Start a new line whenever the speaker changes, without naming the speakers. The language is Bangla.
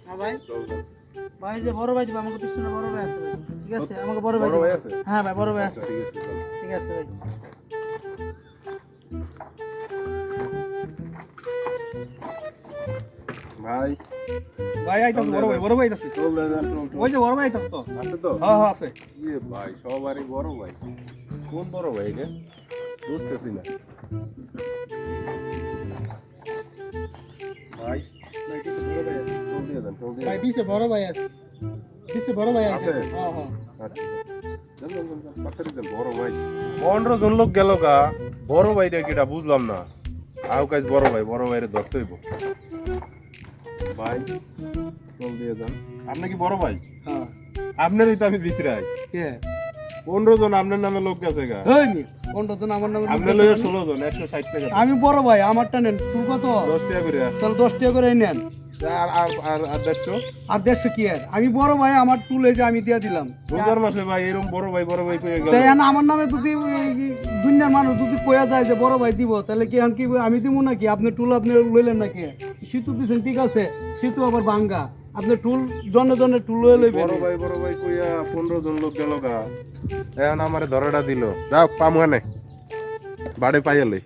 হ্যাঁ ভাই
চল যাও।
ভাই যে বড় ভাই দিবা আমাকে পিছনে বড় ভাই আছে ভাই ঠিক আছে আমাকে বড় ভাই
বড় ভাই
দিবা।
আছে?
হ্যাঁ ভাই বড় ভাই
আচ্ছা,
আছে
ঠিক আছে চল।
ঠিক আছে ভাই
ভাই
ভাই আইতাছে বড় ভাই আইতাছে
চল যান চল
ওই যে বড় ভাই আইতাছে তো
আছে তো
হ্যাঁ হ্যাঁ আছে
ইয়ে ভাই সবারই বড় ভাই কোন বড় ভাই রে বুঝতেছি না ভাই
ভাই কিছু বড় ভাই আছে
চল দিয়ে দেন চল দিয়ে
ভাই
দেন।
পিছে বড় ভাই আছে পিছে বড় ভাই আছে
আছে?
হ্যাঁ হ্যাঁ
আচ্ছা চল চল চল তাড়াতাড়ি দেন বড় ভাই 15 জন লোক গেল গা বড় ভাইটা কিটা বুঝলাম না আও কাজ বড় ভাইরে ধরতে হইব ভাই চল দিয়ে দেন আপনি কি বড় ভাই
হ্যাঁ
আপনারই তো আমি বিচরাই
কে
15 জন আপনার নামে লোক গেছে গা
ওই মি কোনটা তো আমার নামে
আপনার লগে 16 জন 160 টাকা
আমি বড় ভাই আমারটা নেন তুই কত
10 টাকা করে
চল 10 টাকা করে নেন
আর 150
আর 150 কি আর আমি বড় ভাই আমার টুলে যে আমি দিয়া দিলাম
রোজার মাসে ভাই এরকম বড় ভাই কইয়া গেল
তাই এখন আমার নামে যদি দুনিয়ার মানুষ যদি কয়া যায় যে বড় ভাই দিব তাহলে কি এখন কি আমি দিব নাকি আপনি টুল আপনি লইলেন নাকি সিতু দিছেন ঠিক আছে সিতু আবার ভাঙ্গা আপনি টুল জনে জনে টুল লয়ে লইবেন
বড় ভাই কইয়া 15 জন লোক গেল গা এখন আমারে ধরাটা দিল যাও পামু এনে বাড়ি পাইয়ালে